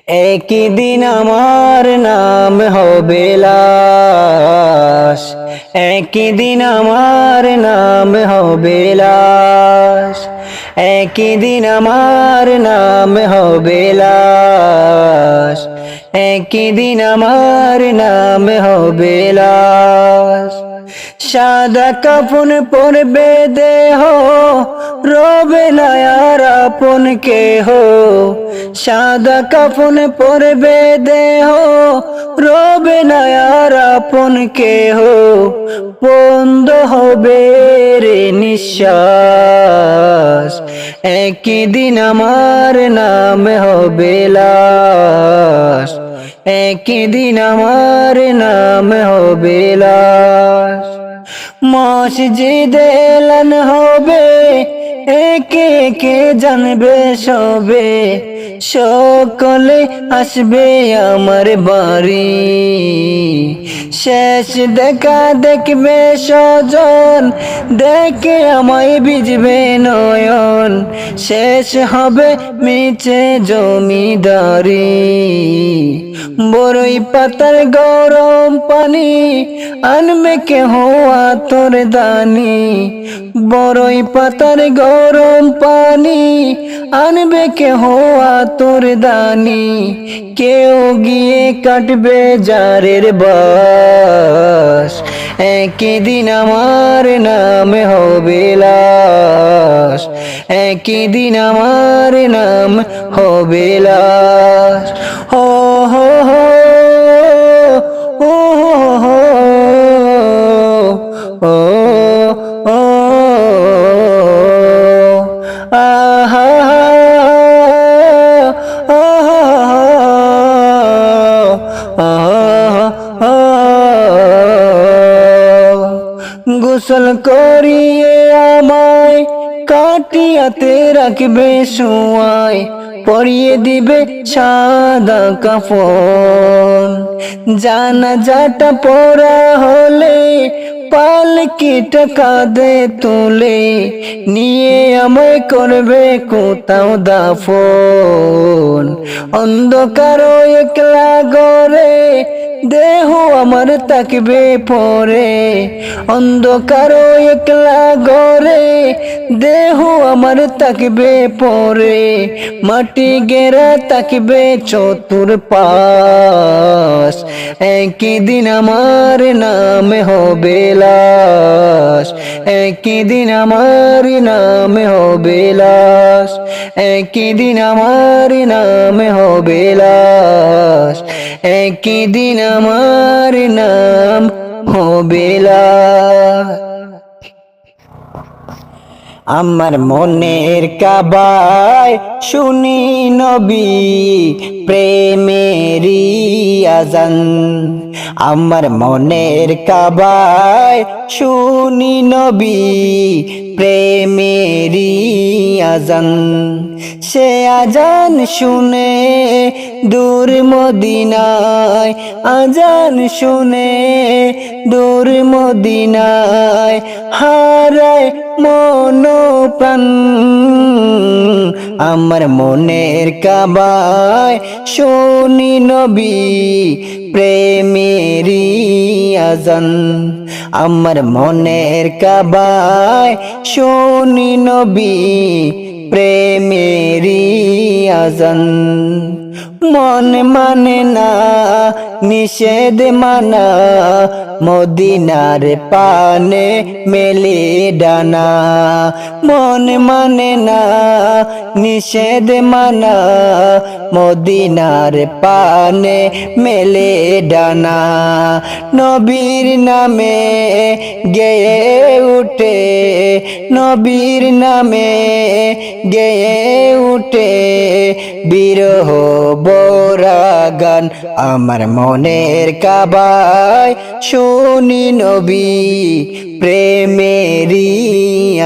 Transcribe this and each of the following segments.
একদিন আমার নাম হবে লাশ, একদিন আমার নাম হবে লাশ, একদিন আমার নাম হবে লাশ, একদিন আমার নাম হবে লাশ। সাদা কাফন পরবে দেহ, রবে না আর আপন কেহ। সাদা কাফন পরবে দেহ, রবে না আর আপন কেহ। বন্ধ হবে রে নিঃশ্বাস, একদিন আমার নাম হবে লাশ, একদিন আমার নাম হবে লাশ। মসজিদে এলান হবে, একে একে জানবে সবে, সকলে আসবে আমার বাড়ি। শেষ দেখা দেখবে স্বজন, দেখে আমায় ভিজবে নয়ন। শেষ হবে মিছে জমিদারি, বড়ই পাতার গরম পানি আনবে কেহ আতর দানি। বড়ই পাতার গরম পানি আনবে কেহ আতর দানি। কেউ গিয়ে কাটবে জারের বাস, একদিন আমার নাম হবে লাশ, একদিন আমার নাম হবে লাশ। হো হো হো ও হো ও ও আহা গোসল করিয়ে আমায় কাটিয়াতে রাখবে শোয়ায়, পরিয়ে দিবে সাদা কাফন। জানাজাটা পড়া হলে পালকিটা কাঁধে তুলে, নিয়ে আমায় করবে কোথাও দাফন। অন্ধকার একলা ঘরে দেহ আমার থাকবে পরে, অন্ধকার একলা ঘরে দেহ আমার থাকবে পরে। মাটি গেরা থাকবে চতুর পাশ, একদিন আমার নাম হবে লাশ, একদিন আমার নাম হবে লাশ, একদিন আমার নাম হবে লাশ, একদিন আমার নাম হবে লাশ। আমার মনের কাবায় শুনি নবী প্রেমেরি আজান, আমার মনের কাবায় শুনি নবী প্রেমেরি আজান। সে আজান শুনে দূর মদিনায়, আজান শুনে দূর মদিনায় হারায় মন প্রাণ। আমার মনের কাবায় শুনি নবী প্রেমেরি আজান, আমার মনের কাবায় শুনি নবী প্রেমেরি আজান। মন মানে না নিষেধ মানা, মদিনার পানে মেলে ডানা। মন মানে না নিষেধ মানা, মদিনার পানে মেলে ডানা। নবীর নামে গেয়ে উঠে, নবীর নামে গেয়ে উঠে বিরহ বোরা গান। আমার মনের কাবায় শুনি নবী প্রেমেরি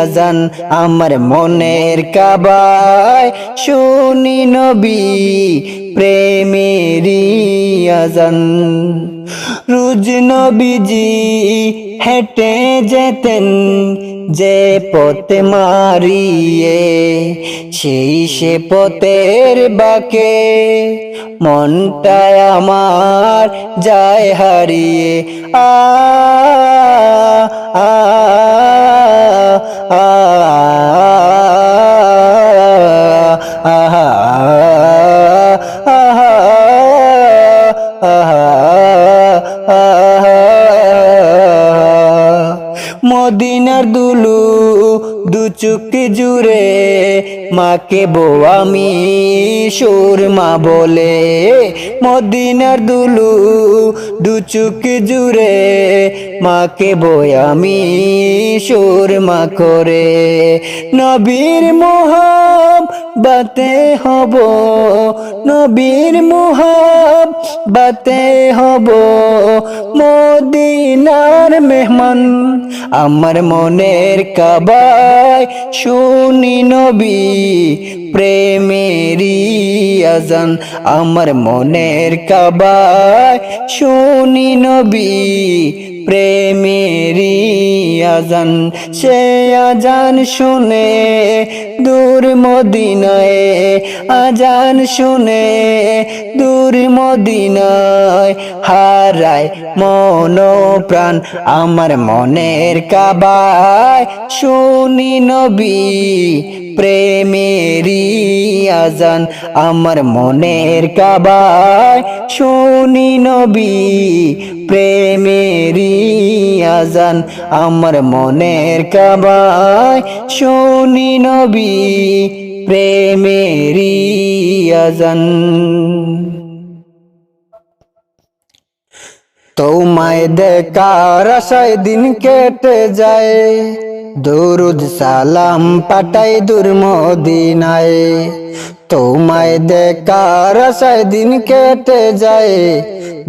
আজান, আমার মনের কাবায় শুনি নবী প্রেমেরি আজান। রোজ নবীজি হেঁটে যেতেন যে পথে মারিয়ে, সেই সে পথের বাঁকে মনটায় আমার যায় হারিয়ে। আ আ আ মদিনার দুলু দু চুকি জুড়ে মাকে বো আমি সুরমা বলে। মদিনার দুলু দু চুকি জুড়ে মাকে বো আমি সুরমা করে। নবীর মুহাব্বতে হব, নবীর মুহাব্বতে হব মদিনার মেহমান। আমার মনের কাবায় শুনি নবী প্রেমেরি আজান। আমার মনের কাবায় শুনি নবী প্রেমেরি আজান। সে আজান শুনে দূর মদিনায়, আজান শুনে দূর মদিনায় হারায় মন প্রাণ। আমার মনের কাবায় শুনি নবী প্রেমেরি আজান। আমার মনের কাবায় শুনি নবী প্রেমেরি আজান। আমার মনের কাবায় শুনি নবী প্রেমেরি আজান। তোমায় দেখার আশায় দিন কেটে যায়, দরুদ সালাম পাঠাই দূর মদিনায়। তোমায় দেখার আশায় দিন কেটে যায়,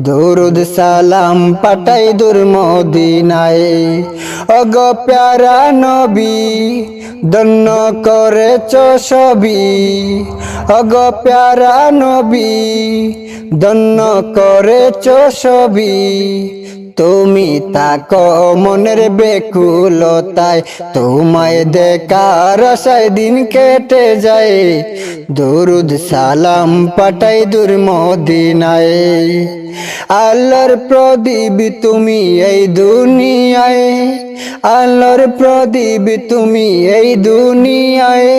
দরুদ সালাম পাঠাই দূর মদিনায়। ওগো প্যারা নবী ধন্য করেছ সবই, ওগো প্যারা নবী ধন্য করেছ সবই। তুমি তাকো মনের বেকুলতায়, তোমায় দেখার আশায় দিন কেটে যায়, দরুদ সালাম পাঠাই দূর মদিনায়। আল্লাহর প্রদীপ তুমি এই দুনিয়ায়, আল্লাহর প্রদীপ তুমি এই দুনিয়ায়।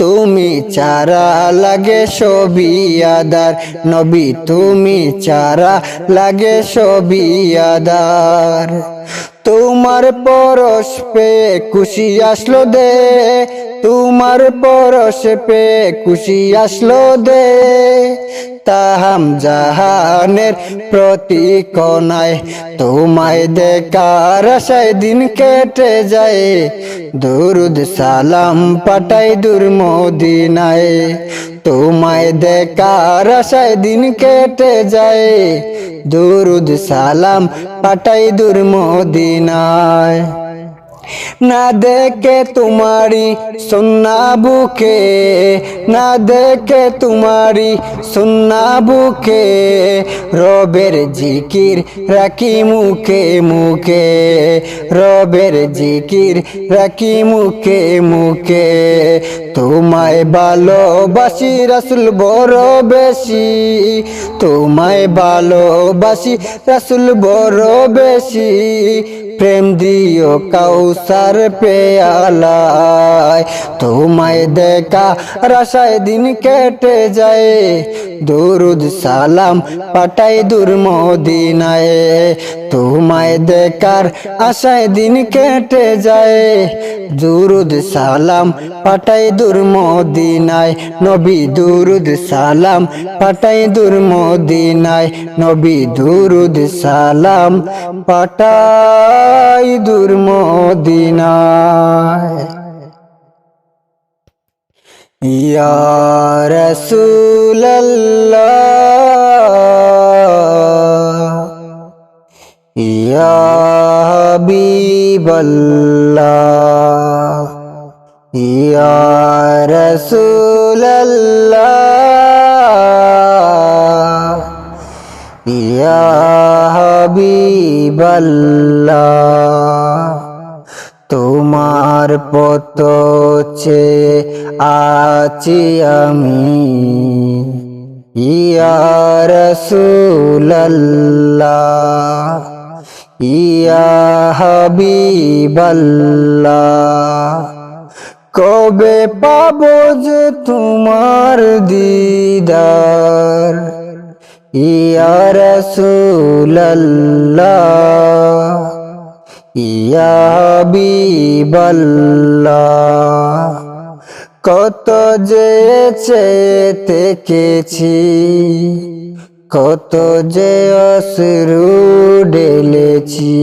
তুমি চারা লাগে সবই আদার, নবী তুমি চারা লাগে সবই আদার। তোমার পরশ পে খুশি আসলো দে, তোমার পরশ পে খুশি আসলো দে। তাহাম জাহানের প্রতিকণায়, তোমায় দেখার আশায় দিন কেটে যায়, দরুদ সালাম পাঠাই দূর মদিনায়। তোমায় দেখার আশায় দিন কেটে যায়, দরুদ সালাম পাঠাই দূর মদিনায়। না দেখে তোমারি সুন্না বুকে, না দেখে তোমারি সুন্না বুকে, রবের জিকির রাখি মুখে মুখে, রবের জিকির রাখি মুখে মুখে। তোমায় ভালোবাসি রাসূল বড় বেশি, তোমায় ভালোবাসি রাসূল বড় বেশি। প্রেম দিও কাউসার পেয়ালায়, তোমায় দেখা আশায় দিন কেটে যায়, দরুদ সালাম পাঠাই দূর মদিনায়। তোমায় দেখার আশায় দিন কেটে যায়, দরুদ সালাম পাঠাই দূর মদিনায়। নবী দরুদ সালাম পাঠাই দূর মদিনায়, নবী দরুদ সালাম পাঠাই দূর মদিনায়। ইয়া রাসূলাল্লাহ, ইয়া হাবিবাল্লাহ, ইয়া রাসূলাল্লাহ, ইয়া হাবিবাল্লাহ তোমার পথ চেয়ে আছি আমি ইয়া রাসূলাল্লাহ ইয়া হাবিবাল্লাহ কবে পাবো যে তোমার দিদার ইয়া রাসূলাল্লাহ ইয়া হাবিবাল্লাহ কত যে চেয়ে থেকেছি কত যে অশ্রু ঢেলেছি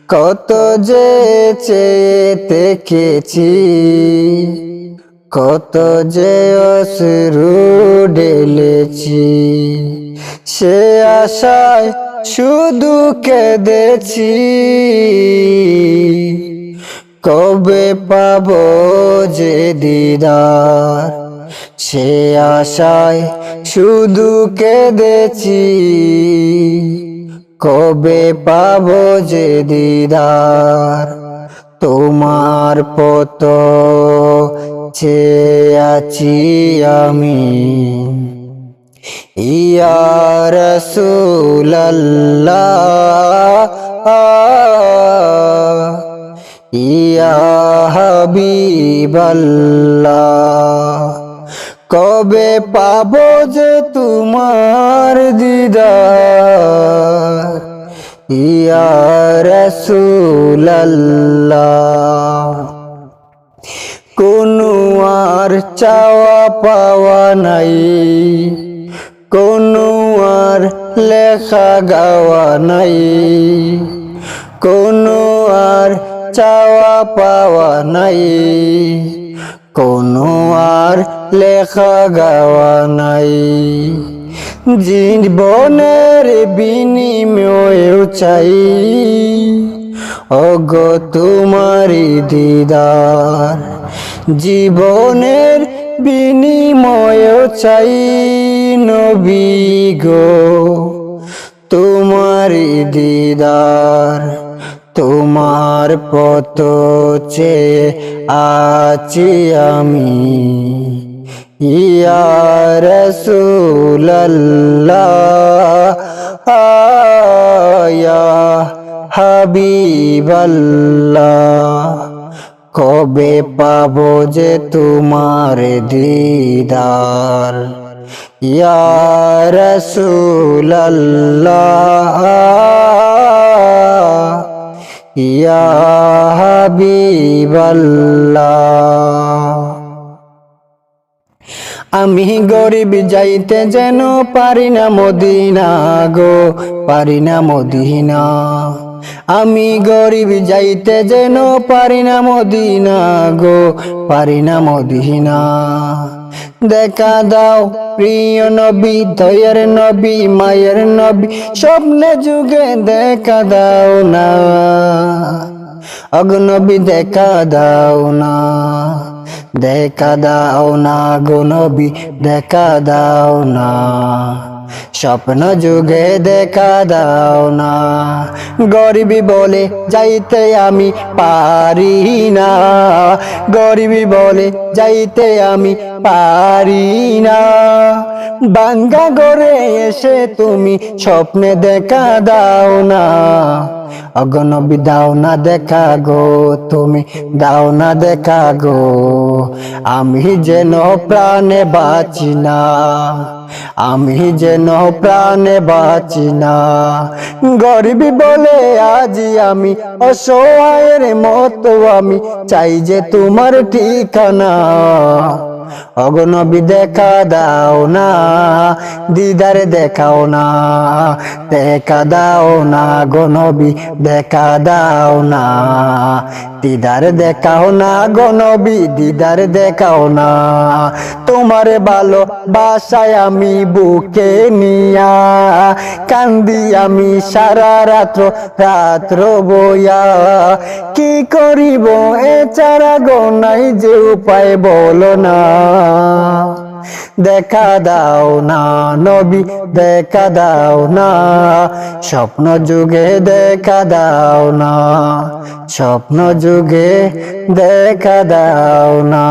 কত যে চেয়ে থেকেছি কত যে অশ্রু ঢেলেছি সে আশায় শুধু কেঁদেছি কবে পাবো যে দিদার সে আশায় শুধু কেঁদেছি কবে পাবো যে দিদার তোমার পথ চেয়ে আছি আমি ইয়া রাসূলাল্লাহ ইয়া হাবিবাল্লাহ কবে পাবো যে তোমার দিদার ইয়া রাসূলাল্লাহ কোনো আর চাওয়া পাওয়া নাই কোনো আর লেখা গাওয়া নাই কোনো আর চাওয়া পাওয়া নাই কোনো আর লেখা গাওয়া নাই জীবনের বিনিময়েও চাই ওগো তোমারি দিদার জীবনের বিনিময়েও চাই নবী গো তোমারি দিদার তোমার পথ চেয়ে আছি আমি ইয়া রাসূলাল্লাহ ইয়া হাবিবাল্লাহ কবে পাবো যে তোমার দিদার ইয়া রাসূলাল্লাহ ইয়া হাবিবাল্লাহ আমি গরিব যাইতে যেন পারি না মদিনা গো পারি না মদিনা আমি গরিব যাইতে যেন পারি না মদিনা গো পারি না মদিনা দেখা দাও প্রিয় নবী দয়ার নবী মায়ের নবী স্বপ্নে যুগে দেখা দাও না অগনবী দেখা দাও না দেখা দাও না গো নবী দেখা দাও না স্বপ্ন যুগে দেখা দাও না গরিবি বলে যাইতে আমি পারি না গরিবি বলে যাইতে আমি পারি না বাঙ্গা ঘরে এসে তুমি স্বপ্নে দেখা দাও না অগনবী দাও না দেখা গো তুমি দাও না দেখা গো আমি যেন প্রাণে বাঁচি না আমি যেন প্রাণে বাঁচি না গরিবি বলে আজি আমি অসহায়ের মতো আমি চাই যে তোমার ঠিকানা অগনবী দেখা দাও না দিদার দেখাও না দেখা দাও না গনবী দেখা দাও না দিদার দেখাও না গনবী দিদার দেখাও না তোমার ভালো বাসায় আমি বুকে নিয়া কান্দি আমি সারা রাত্র বইয়া কি করিব এছাড়া গো নাই যে উপায় বলো না দেখা দাও না নবী দেখা দাও না স্বপ্ন যুগে দেখা দাও না স্বপ্ন যুগে দেখা দাও না